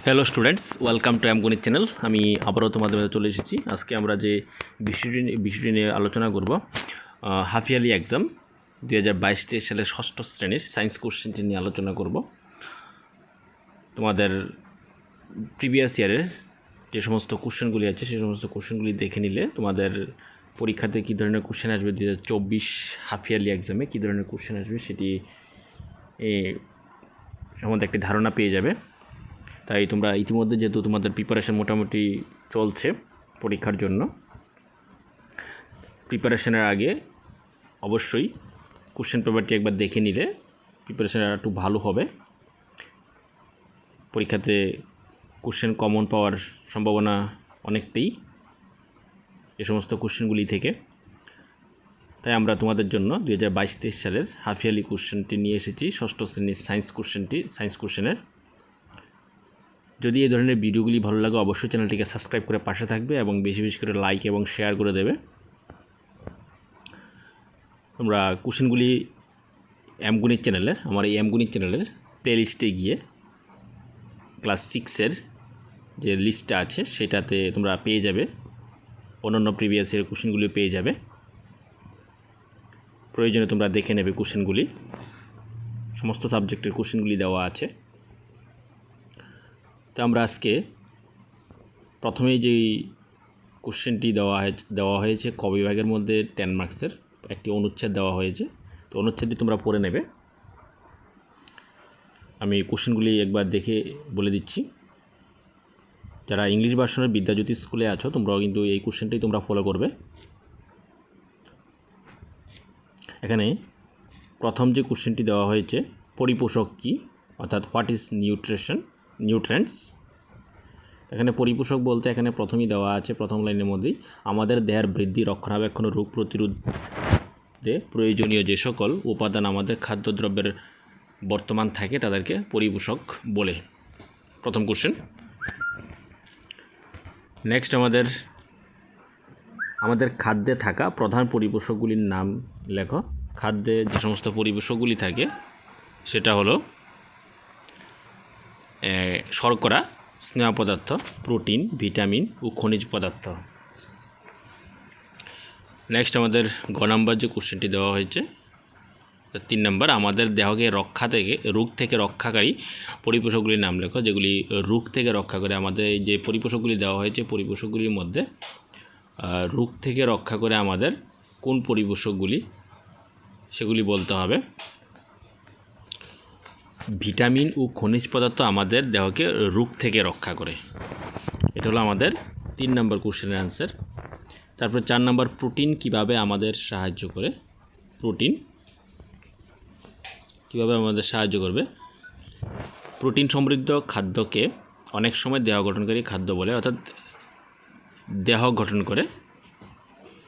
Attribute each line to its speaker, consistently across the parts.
Speaker 1: Hello students, welcome to গণিত channel. আমি আবারও তোমাদের মধ্যে চলে এসেছি। আজকে আমরা যে বিষয়টি নিয়ে আলোচনা করব, হাফ ইয়ারলি এক্সাম 2022-23 সালের ষষ্ঠ শ্রেণীর সায়েন্স কোশ্চেনটি নিয়ে আলোচনা করব। তোমাদের প্রিভিয়াস ইয়ারের যে সমস্ত কোশ্চেনগুলি আছে সেই সমস্ত কোশ্চেনগুলি দেখে নিলে তোমাদের পরীক্ষাতে কী ধরনের কোশ্চেন আসবে, 2024 হাফ ইয়ারলি এক্সামে কী ধরনের কোশ্চেন আসবে সেটি সম্বন্ধে একটি ধারণা পেয়ে যাবে। তাই তোমরা ইতিমধ্যে যেহেতু তোমাদের প্রিপারেশন মোটামুটি চলছে পরীক্ষার জন্য, প্রিপারেশনের আগে অবশ্যই কোশ্চেন পেপারটি একবার দেখে নিলে প্রিপারেশন একটু ভালো হবে। পরীক্ষাতে কোশ্চেন কমন পাওয়ার সম্ভাবনা অনেকটাই এ সমস্ত কোশ্চেনগুলি থেকে। তাই আমরা তোমাদের জন্য 2022-23 সালের হাফ ইয়ারলি কোশ্চেনটি নিয়ে এসেছি, ষষ্ঠ শ্রেণীর সায়েন্স কোশ্চেনের। যদি এই ধরনের ভিডিওগুলি ভালো লাগে অবশ্যই চ্যানেলটিকে সাবস্ক্রাইব করে পাশে থাকবে এবং বেশি বেশি করে লাইক এবং শেয়ার করে দেবে। তোমরা কোশ্চেনগুলি গণিত চ্যানেলের, আমার এই গণিত চ্যানেলের প্লেলিস্টে গিয়ে ক্লাস 6-এর যে লিস্টটা আছে সেটাতে তোমরা পেয়ে যাবে, অন্যান্য প্রিভিয়াস ইয়ারের কোশ্চেনগুলি পেয়ে যাবে। প্রয়োজনে তোমরা দেখে নেবে কোশ্চেনগুলি, সমস্ত সাবজেক্টের কোশ্চেনগুলি দেওয়া আছে। তো আমরা আজকে প্রথমেই যেই কোশ্চেনটি দেওয়া হয়েছে ক বিভাগের মধ্যে 10 মার্কসের একটি অনুচ্ছেদ দেওয়া হয়েছে। তো অনুচ্ছেদটি তোমরা পড়ে নেবে। আমি কোশ্চেনগুলি একবার দেখে বলে দিচ্ছি। যারা ইংলিশ ভার্সনের বিদ্যাজ্যোতি স্কুলে আছো তোমরাও কিন্তু এই কোশ্চেনটাই তোমরা ফলো করবে। এখানে প্রথম যে কোশ্চেনটি দেওয়া হয়েছে, পরিপোষক কী, অর্থাৎ হোয়াট ইজ নিউট্রিয়েন্টস। এখানে পরিপোষক বলতে এখানে প্রথমেই দেওয়া আছে, প্রথম লাইনের মধ্যেই, আমাদের দেহের বৃদ্ধি, রক্ষণাবেক্ষণ ও রোগ প্রতিরোধে প্রয়োজনীয় যে সকল উপাদান আমাদের খাদ্যদ্রব্যের বর্তমান থাকে তাদেরকে পরিপোষক বলে। প্রথম কোশ্চেন। নেক্সট, আমাদের খাদ্যে থাকা প্রধান পরিপোষকগুলির নাম লেখো। খাদ্যে যে সমস্ত পরিপোষকগুলি থাকে সেটা হলো শর্করা, স্নেহ পদার্থ, প্রোটিন, ভিটামিন ও খনিজ পদার্থ। নেক্সট, আমাদের গ নাম্বার যে কোশ্চেনটি দেওয়া হয়েছে 3 নাম্বার, আমাদের দেহকে রোগ থেকে রক্ষাকারী পরিপোষকগুলির নাম লেখো। যেগুলি রোগ থেকে রক্ষা করে, আমাদের যে পরিপোষকগুলি দেওয়া হয়েছে পরিপোষকগুলির মধ্যে রোগ থেকে রক্ষা করে আমাদের কোন পরিপোষকগুলি সেগুলি বলতে হবে। ভিটামিন ও খনিজ পদার্থ আমাদের দেহকে রোগ থেকে রক্ষা করে। এটা হলো আমাদের 3 নম্বর কোশ্চেনের আনসার। তারপর 4 নম্বর, প্রোটিন কিভাবে আমাদের সাহায্য করে। প্রোটিন কিভাবে আমাদের সাহায্য করবে। প্রোটিন সমৃদ্ধ খাদ্যকে অনেক সময় দেহ গঠনকারী খাদ্য বলে, অর্থাৎ দেহ গঠন করে,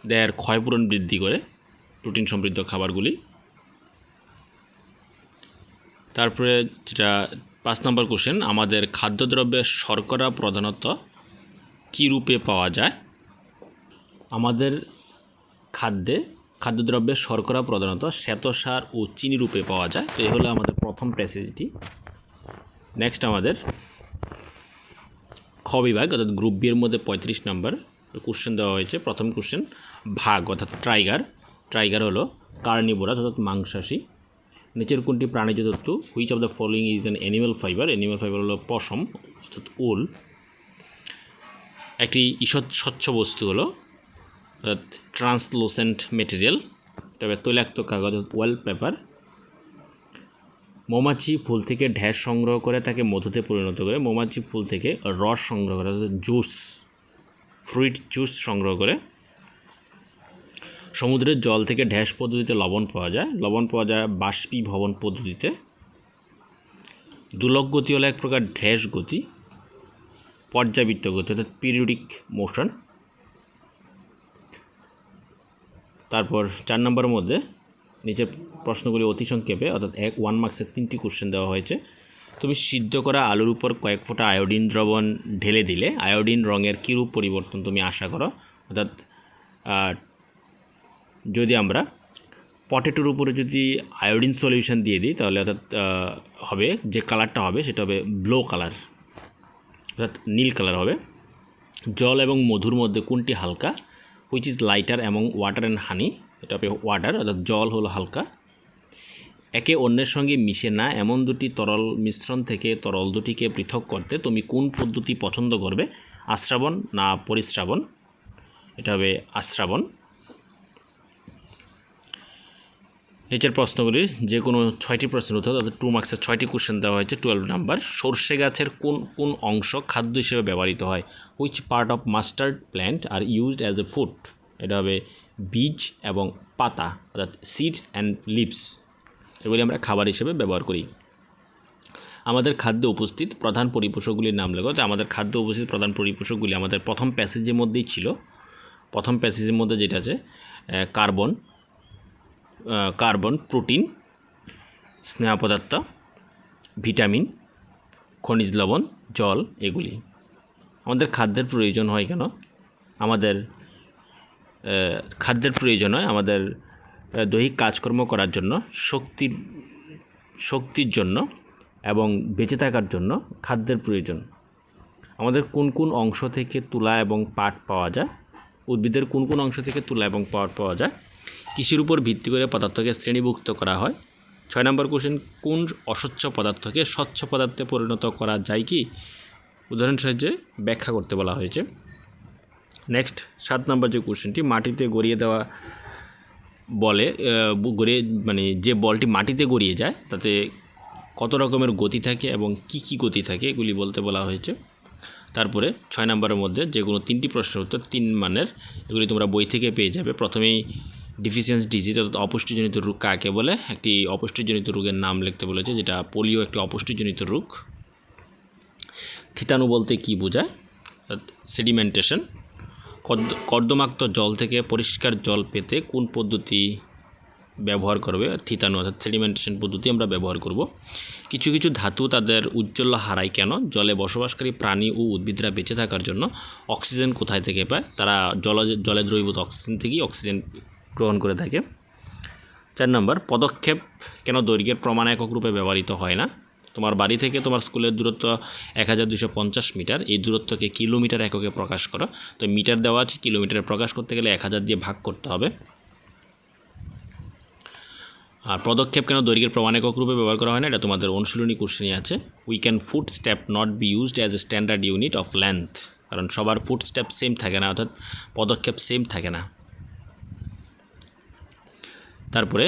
Speaker 1: দেহের ক্ষয়পূরণ বৃদ্ধি করে প্রোটিন সমৃদ্ধ খাবারগুলি। তারপরে যেটা 5 নম্বর কোশ্চেন, আমাদের খাদ্যদ্রব্যের শর্করা প্রধানত কী রূপে পাওয়া যায়। আমাদের খাদ্যদ্রব্যের শর্করা প্রধানত শ্বেতসার ও চিনি রূপে পাওয়া যায়। তো এই হলো আমাদের প্রথম প্যাসেজটি। নেক্সট, আমাদের খ বিভাগ অর্থাৎ গ্রুপ বি এর মধ্যে 35 নম্বর কোশ্চেন দেওয়া হয়েছে। প্রথম কোশ্চেন, ভাগ অর্থাৎ ট্রাইগার হলো কার্নিভোরাস অর্থাৎ মাংসাশী। নিচের কোনটি প্রাণীজ তন্তু, which of the following is an animal fibre. Animal fibre হলো পশম অর্থাৎ উল। একটি ঈষৎ স্বচ্ছ বস্তু হলো অর্থাৎ ট্রান্সলুসেন্ট মেটেরিয়াল, তবে তৈলাক্ত কাগজ ওয়েল পেপার। মৌমাছি ফুল থেকে ড্যাশ সংগ্রহ করে তাকে মধুতে পরিণত করে। মৌমাছি ফুল থেকে রস সংগ্রহ করে অর্থাৎ ফ্রুইট জুস সংগ্রহ করে। সমুদ্রের জল থেকে ড্যাশ পদ্ধতিতে লবণ পাওয়া যায় বাষ্পীভবন পদ্ধতিতে। দোলক গতি হলো এক প্রকার ড্যাশ গতি, পর্যাবৃত্ত গতি অর্থাৎ পিরিয়ডিক মোশন। তারপর 4 নম্বরের মধ্যে নিচের প্রশ্নগুলি অতি সংক্ষেপে অর্থাৎ 1 মার্কসের 3টি কোশ্চেন দেওয়া হয়েছে। তুমি সিদ্ধ করা আলুর উপর কয়েক ফোঁটা আয়োডিন দ্রবণ ঢেলে দিলে আয়োডিন রঙের কীরূপ পরিবর্তন তুমি আশা করো। অর্থাৎ যদি আমরা পটেটোর উপরে যদি আয়োডিন সলিউশন দিয়ে দিই তাহলে অর্থাৎ হবে যে কালারটা হবে সেটা হবে ব্লু কালার। অর্থাৎ নীল কালার হবে। জল এবং মধুর মধ্যে কোনটি হালকা? Which is lighter among water and honey? এটা হবে ওয়াটার, অর্থাৎ জল হলো হালকা। একে অন্যের সঙ্গে মিশে না এমন দুটি তরল মিশ্রণ থেকে তরল দুটিকে পৃথক করতে তুমি কোন পদ্ধতি পছন্দ করবে? আস্রাবণ না পরিস্রাবণ? এটা হবে আস্রাবণ। নিচের প্রশ্নগুলির যে কোনো 6টি প্রশ্নের উত্তর, তাদের 2 মার্কসের 6টি কোশ্চেন দেওয়া হয়েছে। 12 নাম্বার। সর্ষে গাছের কোন কোন অংশ খাদ্য হিসেবে ব্যবহৃত হয়? Which part of mustard plant are used as a food? এটা হবে বীজ এবং পাতা, অর্থাৎ সিডস অ্যান্ড লিভস, এগুলি আমরা খাবার হিসেবে ব্যবহার করি। আমাদের খাদ্যে উপস্থিত প্রধান পরিপোষকগুলির নাম লেখো। তো আমাদের খাদ্যে উপস্থিত প্রধান পরিপোষকগুলি আমাদের প্রথম প্যাসেজের মধ্যেই ছিল। প্রথম প্যাসেজের মধ্যে যেটা আছে কার্বন, প্রোটিন, স্নেহ পদার্থ, ভিটামিন, খনিজ লবণ, জল, এগুলি। আমাদের খাদ্যের প্রয়োজন হয় কেন? আমাদের খাদ্যের প্রয়োজন হয় আমাদের দৈহিক কাজকর্ম করার জন্য, শক্তির জন্য এবং বেঁচে থাকার জন্য খাদ্যের প্রয়োজন। আমাদের কোন কোন অংশ থেকে তুলা এবং পাট পাওয়া যায়? উদ্ভিদের কোন কোন অংশ থেকে তুলা এবং পাট পাওয়া যায়? কৃষির উপর ভিত্তি করে পদার্থকে শ্রেণীভুক্ত করা হয়। 6 নম্বর কোশ্চেন, কোন অস্বচ্ছ পদার্থকে স্বচ্ছ পদার্থে পরিণত করা যায় কি? উদাহরণ সাহায্যে ব্যাখ্যা করতে বলা হয়েছে। নেক্সট 7 নম্বর যে কোশ্চেনটি, মাটিতে গড়িয়ে দেওয়া বলে গড়িয়ে মানে যে বলটি মাটিতে গড়িয়ে যায় তাতে কত রকমের গতি থাকে এবং কি কি গতি থাকে এগুলি বলতে বলা হয়েছে। তারপরে 6 নম্বরের মধ্যে যে কোনো 3টি প্রশ্নের উত্তর 3 মানের, এগুলি তোমরা বই থেকে পেয়ে যাবে। প্রথমেই ডিফিসিয়েন্সি ডিজিজ অর্থাৎ অপুষ্টিজনিত রোগ কাকে বলে? একটি অপুষ্টিজনিত রোগের নাম লিখতে বলেছে, যেটা পোলিও একটি অপুষ্টিজনিত রোগ। থিতাণু বলতে কি বোঝায়? সেডিমেন্টেশন। কর্দমাক্ত জল থেকে পরিষ্কার জল পেতে কোন পদ্ধতি ব্যবহার করবে? থিতাণু অর্থাৎ সেডিমেন্টেশন পদ্ধতি আমরা ব্যবহার করব। কিছু কিছু ধাতু তাদের উজ্জ্বল্য হারায় কেন? জলে বসবাসকারী প্রাণী ও উদ্ভিদরা বেঁচে থাকার জন্য অক্সিজেন কোথায় থেকে পায়? তারা জলে দ্রবীভূত অক্সিজেন থেকেই অক্সিজেন গ্রহণ করে থাকে। 4 নম্বর, পদক্ষেপ কেন দৈর্ঘ্যের প্রমাণ একক রূপে ব্যবহৃত হয় না? তোমার বাড়ি থেকে তোমার স্কুলের দূরত্ব 1250 মিটার, এই দূরত্বকে কিলোমিটার এককে প্রকাশ করো। তো মিটার দেওয়া আছে, কিলোমিটারে প্রকাশ করতে গেলে 1000 দিয়ে ভাগ করতে হবে। আর পদক্ষেপ কেন দৈর্ঘ্যের প্রমাণ একক রূপে ব্যবহার করা হয় না? এটা তোমাদের অনুশীলনী কোশ্চেনই আছে। We can foot step not be used as a standard unit of length, কারণ সবার ফুট স্টেপ সেম থাকে না, অর্থাৎ পদক্ষেপ সেম থাকে না। তারপরে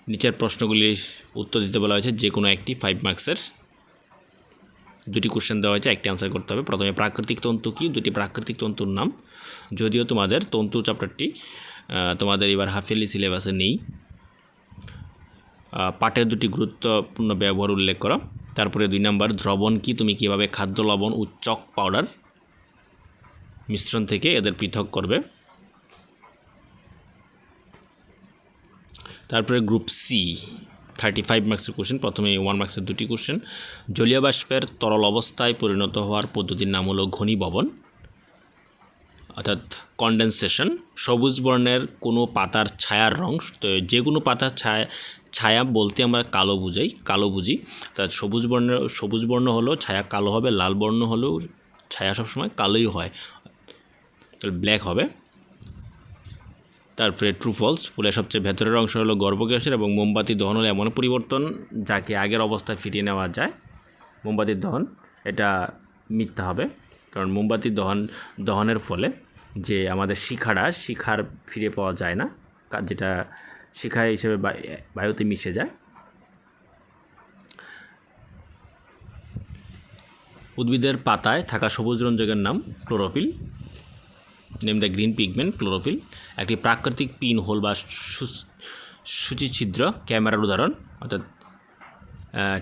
Speaker 1: নিচের প্রশ্নগুলির উত্তর দিতে বলা হয়েছে, যে কোনো একটি 5 মার্কসের। 2টি কোশ্চেন দেওয়া হয়েছে, একটি আনসার করতে হবে। প্রথমে প্রাকৃতিক তন্তু কি? 2টি প্রাকৃতিক তন্তুর নাম। যদিও তোমাদের তন্তু চ্যাপ্টারটি তোমাদের এবার হাফ ইয়ারলি সিলেবাসে নেই। পাঠের 2টি গুরুত্বপূর্ণ ব্যবহার উল্লেখ করো। তারপরে 2 নম্বর, দ্রবণ কি? তুমি কীভাবে খাদ্য লবণ ও চক পাউডার মিশ্রণ থেকে এদের পৃথক করবে? তারপরে গ্রুপ সি 35 মার্কসের কোশ্চেন। প্রথমে 1 মার্কসের 2টি কোশ্চেন। জলীয় বাষ্পের তরল অবস্থায় পরিণত হওয়ার পদ্ধতির নাম হলো ঘনীভবন অর্থাৎ কনডেনসেশন। সবুজ বর্ণের কোনো পাতার ছায়ার রং, তো যে কোনো পাতার ছায়া বলতে আমরা কালো বুঝি। অর্থাৎ সবুজ বর্ণ হলেও ছায়া কালো হবে, লাল বর্ণ হলেও ছায়া সবসময় কালোই হয়, তাহলে ব্ল্যাক হবে। তারপরে ট্রু ফলস, ফুলের সবচেয়ে ভেতরের অংশ হলো গর্ভগ্যাসের এবং মোমবাতি দহন হলে এমন পরিবর্তন যাকে আগের অবস্থায় ফিরিয়ে নেওয়া যায়। মোমবাতির দহন, এটা মিথ্যা হবে, কারণ মোমবাতির দহনের ফলে যে আমাদের শিখার ফিরে পাওয়া যায় না, যেটা শিখা হিসেবে বায়ুতে মিশে যায়। উদ্ভিদের পাতায় থাকা সবুজ রঞ্জকের নাম chlorophyll. Name the green pigment chlorophyll. একটি প্রাকৃতিক পিন হোল বা সূচিছিদ্র ক্যামেরার উদাহরণ, অর্থাৎ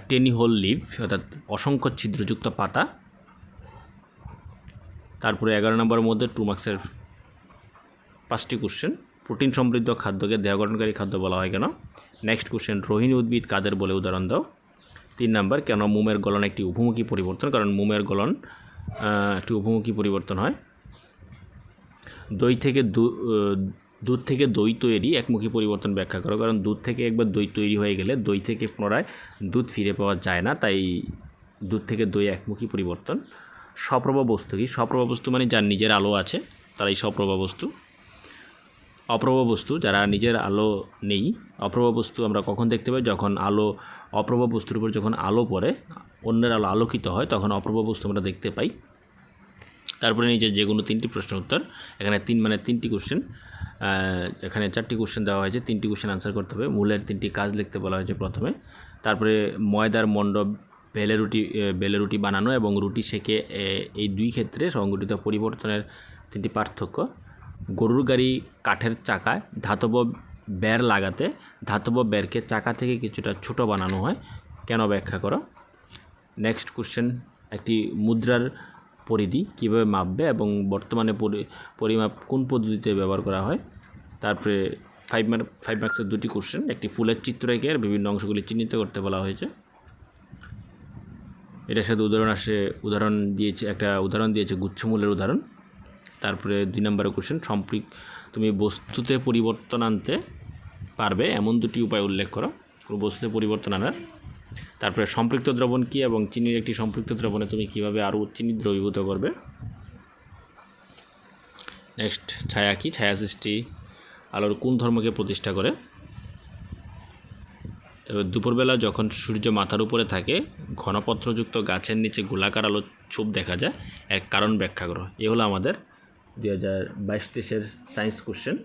Speaker 1: টেনি হোল লিভ অর্থাৎ অসংখ্য ছিদ্রযুক্ত পাতা। তারপরে 11 নম্বরের মধ্যে 2 মার্কসের 5টি কোশ্চেন। প্রোটিন সমৃদ্ধ খাদ্যকে দেহ গঠনকারী খাদ্য বলা হয় কেন? নেক্সট কোশ্চেন, রোহিণী উদ্ভিদ কাদের বলে? উদাহরণ দাও। 3 নম্বর, কেন মোমের গলন একটি উভমুখী পরিবর্তন? কারণ মোমের গলন একটি উভমুখী পরিবর্তন হয়। দুধ থেকে দই তৈরি একমুখী পরিবর্তন ব্যাখ্যা করো। কারণ দুধ থেকে একবার দই তৈরি হয়ে গেলে দই থেকে পুনরায় দুধ ফিরে পাওয়া যায় না, তাই দুধ থেকে দই একমুখী পরিবর্তন। সপ্রভা বস্তু কি? সপ্রভা বস্তু মানে যার নিজের আলো আছে তারাই সপ্রভা বস্তু। অপ্রভা বস্তু যারা নিজের আলো নেই। অপ্রভা বস্তু আমরা কখন দেখতে পাই? যখন আলো অপ্রভা বস্তুর উপর যখন আলো পড়ে, অন্যের আলো আলোকিত হয়, তখন অপ্রভা বস্তু আমরা দেখতে পাই। তারপরে নিজের যে কোনো 3টি প্রশ্ন উত্তর। এখানে 3 মানে 3টি কোশ্চেন, এখানে 4টি কোশ্চেন দেওয়া হয়েছে, 3টি কোশ্চেন আনসার করতে হবে। মূলের 3টি কাজ লিখতে বলা হয়েছে প্রথমে। তারপরে ময়দার মণ্ড বেলে রুটি বানানো এবং রুটি সেকে, এই দুই ক্ষেত্রে সংঘটিত পরিবর্তনের 3টি পার্থক্য। গরুর গাড়ি কাঠের চাকায় ধাতব বের লাগাতে ধাতব বেরকে চাকা থেকে কিছুটা ছোট বানানো হয়, কেন ব্যাখ্যা করো। নেক্সট কোশ্চেন, একটি মুদ্রার পরিধি কীভাবে মাপবে এবং বর্তমানে পরিমাপ কোন পদ্ধতিতে ব্যবহার করা হয়। তারপরে 5 মার্কসের 2টি কোশ্চেন, একটি ফুলের চিত্র এঁকে বিভিন্ন অংশগুলি চিহ্নিত করতে বলা হয়েছে। এটার সাথে একটা উদাহরণ দিয়েছে গুচ্ছমূলের উদাহরণ। তারপরে 2 নম্বরের কোশ্চেন, তুমি বস্তুতে পরিবর্তন আনতে পারবে এমন 2টি উপায় উল্লেখ করো, বস্তুতে পরিবর্তন আনার। তারপরে সম্পৃক্ত দ্রবণ কী এবং চিনির একটি সম্পৃক্ত দ্রবণে তুমি কীভাবে আরও চিনি দ্রবীভূত করবে। নেক্সট, ছায়া কি? ছায়া সৃষ্টি আলোর কোন ধর্মকে প্রতিষ্ঠা করে। তবে দুপুরবেলা যখন সূর্য মাথার উপরে থাকে ঘনপত্রযুক্ত গাছের নিচে গোলাকার আলো ছোপ দেখা যায়, এর কারণ ব্যাখ্যা করো। এ হলো আমাদের 2022-23 সায়েন্স কোশ্চেন।